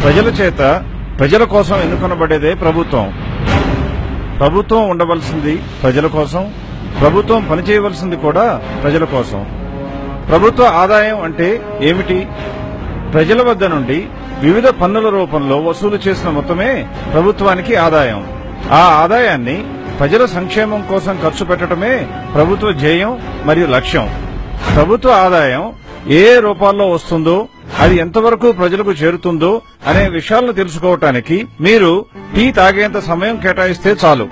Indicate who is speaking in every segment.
Speaker 1: ప్రజల చేత ప్రజల కోసం ఎన్నుకొనబడేదే ప్రభుత్వం. ప్రభుత్వం ఉండవలసింది ప్రజల కోసం, ప్రభుత్వం పనిచేయవలసింది కూడా ప్రజల కోసం. ప్రభుత్వ ఆదాయం అంటే ఏమిటి? ప్రజల వద్ద నుండి వివిధ పన్నుల రూపంలో వసూలు చేసిన మొత్తమే ప్రభుత్వానికి ఆదాయం. ఆ ఆదాయాన్ని ప్రజల సంక్షేమం కోసం ఖర్చు పెట్టడమే ప్రభుత్వ ధ్యేయం మరియు లక్ష్యం. ప్రభుత్వ ఆదాయం ఏ రూపాల్లో వస్తుందో, అది ఎంతవరకు ప్రజలకు చేరుతుందో అనే విషయాలను తెలుసుకోవటానికి మీరు టీ తాగేంత సమయం కేటాయిస్తే చాలు.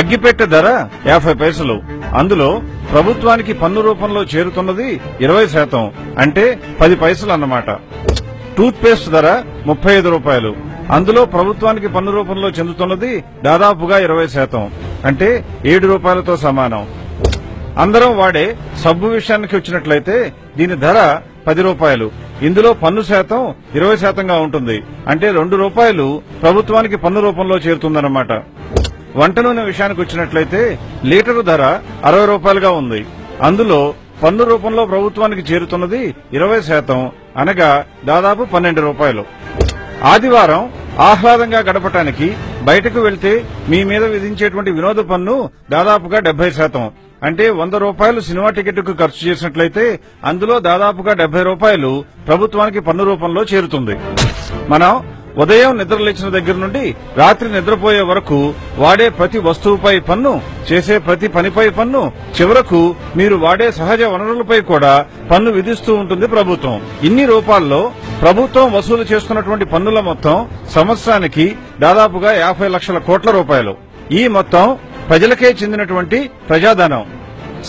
Speaker 1: అగ్గిపెట్టె ధర 50 పైసలు. అందులో ప్రభుత్వానికి పన్ను రూపంలో చేరుతున్నది 20%, అంటే 10 పైసలు అన్నమాట. టూత్ పేస్ట్ ధర 35 రూపాయలు. అందులో ప్రభుత్వానికి పన్ను రూపంలో చెందుతున్నది దాదాపుగా 20%, అంటే 7 రూపాయలతో సమానం. అందరం వాడే సబ్బు విషయానికి వచ్చినట్లయితే దీని ధర 10 రూపాయలు. ఇందులో పన్ను శాతం 20%గా ఉంటుంది, అంటే 2 రూపాయలు ప్రభుత్వానికి పన్ను రూపంలో చేరుతుందన్నమాట. వంట నూనె విషయానికి వచ్చినట్లయితే లీటరు ధర 60 రూపాయలుగా ఉంది. అందులో పన్ను రూపంలో ప్రభుత్వానికి చేరుతున్నది 20%, అనగా దాదాపు 12 రూపాయలు. ఆదివారం ఆహ్లాదంగా గడపటానికి బయటకు వెళ్తే మీ మీద విధించేటువంటి వినోద పన్ను దాదాపుగా 70%, అంటే 100 రూపాయలు సినిమా టికెట్కు ఖర్చు చేసినట్లయితే అందులో దాదాపుగా 70 రూపాయలు ప్రభుత్వానికి పన్ను రూపంలో చేరుతుంది. మనం ఉదయం నిద్రలేచిన దగ్గర నుండి రాత్రి నిద్రపోయే వరకు వాడే ప్రతి వస్తువుపై పన్ను, చేసే ప్రతి పనిపై పన్ను, చివరకు మీరు వాడే సహజ వనరులపై కూడా పన్ను విధిస్తూ ఉంటుంది ప్రభుత్వం. ఇన్ని రూపాల్లో ప్రభుత్వం వసూలు చేస్తున్నటువంటి పన్నుల మొత్తం సంవత్సరానికి దాదాపుగా 50 లక్షల కోట్ల రూపాయలు. ఈ మొత్తం ప్రజలకే చెందినటువంటి ప్రజాధనం.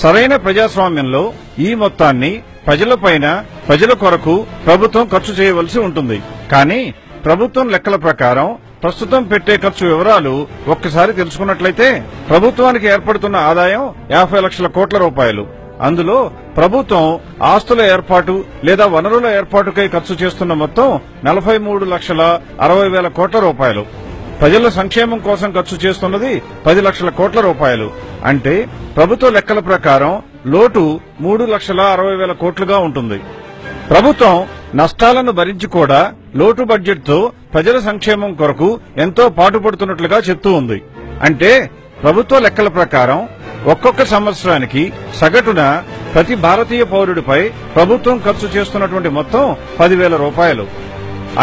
Speaker 1: సరైన ప్రజాస్వామ్యంలో ఈ మొత్తాన్ని ప్రజలపైన, ప్రజల కొరకు ప్రభుత్వం ఖర్చు చేయవలసి ఉంటుంది. కానీ ప్రభుత్వం లెక్కల ప్రకారం ప్రస్తుతం పెట్టే ఖర్చు వివరాలు ఒక్కసారి తెలుసుకున్నట్లయితే ప్రభుత్వానికి ఏర్పడుతున్న ఆదాయం 50 లక్షల కోట్ల రూపాయలు. అందులో ప్రభుత్వం ఆస్తుల ఏర్పాటు లేదా వనరుల ఏర్పాటుకై ఖర్చు చేస్తున్న మొత్తం 43,60,000 కోట్ల రూపాయలు. ప్రజల సంక్షేమం కోసం ఖర్చు చేస్తున్నది 10 లక్షల కోట్ల రూపాయలు. అంటే ప్రభుత్వ లెక్కల ప్రకారం లోటు 3,60,000 కోట్లుగా ఉంటుంది. ప్రభుత్వం నష్టాలను భరించి కూడా లోటు బడ్జెట్ తో ప్రజల సంక్షేమం కొరకు ఎంతో పాటుపడుతున్నట్లుగా చెప్తూ ఉంది. అంటే ప్రభుత్వ లెక్కల ప్రకారం ఒక్కొక్క సంవత్సరానికి సగటున ప్రతి భారతీయ పౌరుడిపై ప్రభుత్వం ఖర్చు చేస్తున్నటువంటి మొత్తం 10,000 రూపాయలు.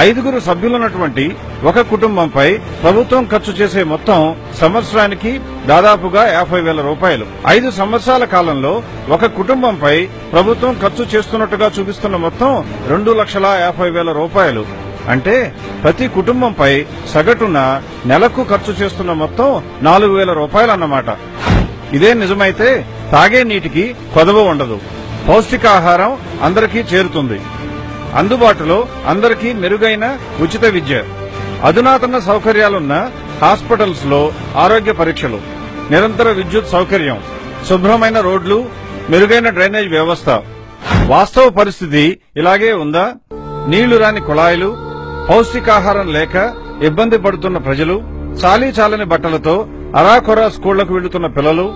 Speaker 1: 5 సభ్యులున్నటువంటి ఒక కుటుంబంపై ప్రభుత్వం ఖర్చు చేసే మొత్తం సంవత్సరానికి దాదాపుగా 50,000 రూపాయలు. 5 సంవత్సరాల కాలంలో ఒక కుటుంబంపై ప్రభుత్వం ఖర్చు చేస్తున్నట్టుగా చూపిస్తున్న మొత్తం 2,50,000 రూపాయలు. అంటే ప్రతి కుటుంబంపై సగటున నెలకు ఖర్చు చేస్తున్న మొత్తం 4,000 రూపాయలు అన్నమాట. ఇదే నిజమైతే తాగే నీటికి కొదవ ఉండదు. పౌష్టికాహారం అందరికీ చేరుతుంది. అందుబాటులో అందరికీ మెరుగైన ఉచిత విద్య, అధునాతన సౌకర్యాలున్న హాస్పిటల్స్ లో ఆరోగ్య పరీక్షలు, నిరంతర విద్యుత్ సౌకర్యం, శుభ్రమైన రోడ్లు, మెరుగైన డ్రైనేజ్ వ్యవస్థ. వాస్తవ పరిస్థితి ఇలాగే ఉందా? నీళ్లు రాని కుళాయిలు, పౌష్టికాహారం లేక ఇబ్బంది పడుతున్న ప్రజలు, చాలీ చాలని బట్టలతో అరాకొరా స్కూళ్లకు వెళ్తున్న పిల్లలు,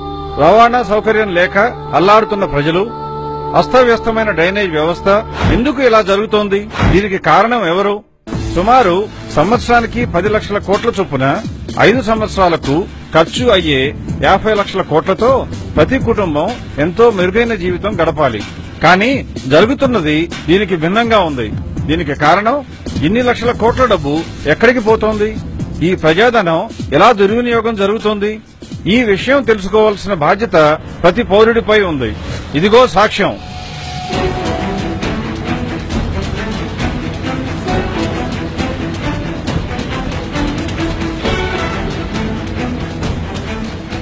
Speaker 1: రవాణా సౌకర్యం లేక అల్లాడుతున్న ప్రజలు, అస్తవ్యస్తమైన డ్రైనేజ్ వ్యవస్థ. ఎందుకు ఇలా జరుగుతోంది? దీనికి కారణం ఎవరు? సుమారు సంవత్సరానికి 10 లక్షల కోట్ల చొప్పున 5 సంవత్సరాలకు ఖర్చు అయ్యే 50 లక్షల కోట్లతో ప్రతి కుటుంబం ఎంతో మెరుగైన జీవితం గడపాలి. కానీ జరుగుతున్నది దీనికి భిన్నంగా ఉంది. దీనికి కారణం ఇన్ని లక్షల కోట్ల డబ్బు ఎక్కడికి పోతోంది? ఈ ప్రజాధనం ఎలా దుర్వినియోగం జరుగుతోంది? ఈ విషయం తెలుసుకోవాల్సిన బాధ్యత ప్రతి పౌరుడిపై ఉంది. ఇదిగో సాక్ష్యం.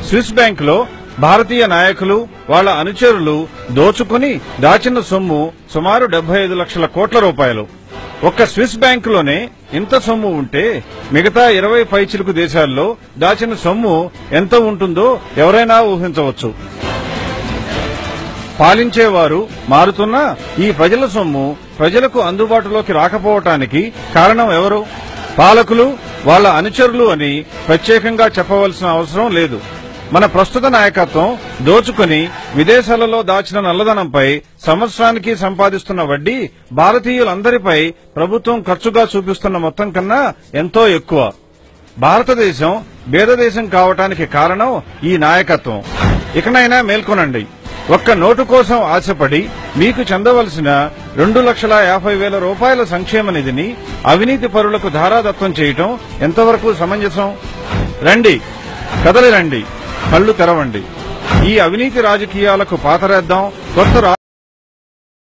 Speaker 1: స్విస్ బ్యాంకులో భారతీయ నాయకులు, వాళ్ల అనుచరులు దోచుకుని దాచిన సొమ్ము సుమారు 75 లక్షల కోట్ల రూపాయలు. ఒక్క స్విస్ బ్యాంకులోనే ఇంత సొమ్ము ఉంటే మిగతా 20 పైచిలుకు దేశాల్లో దాచిన సొమ్ము ఎంత ఉంటుందో ఎవరైనా ఊహించవచ్చు. పాలించేవారు మారుతున్నా ఈ ప్రజల సొమ్ము ప్రజలకు అందుబాటులోకి రాకపోవటానికి కారణం ఎవరు? పాలకులు, వాళ్ల అనుచరులు అని ప్రత్యేకంగా చెప్పవలసిన అవసరం లేదు. మన ప్రస్తుత నాయకత్వం దోచుకుని విదేశాలలో దాచిన నల్లధనంపై సంవత్సరానికి సంపాదిస్తున్న వడ్డీ భారతీయులందరిపై ప్రభుత్వం ఖర్చుగా చూపిస్తున్న మొత్తం కన్నా ఎంతో ఎక్కువ. భారతదేశం బేదదేశం కావటానికి కారణం ఈ నాయకత్వం. ఇకనైనా మేల్కొనండి. ఒక్క నోటు కోసం ఆశపడి మీకు చెందవలసిన 2,50,000 రూపాయల సంక్షేమ నిధిని అవినీతి పరులకు ధారాదత్తం చేయటం ఎంతవరకు సమంజసం? రండి, కదలి రండి, కళ్లు తెరవండి. ఈ అవినీతి రాజకీయాలకు పాతరేద్దాం. కొత్త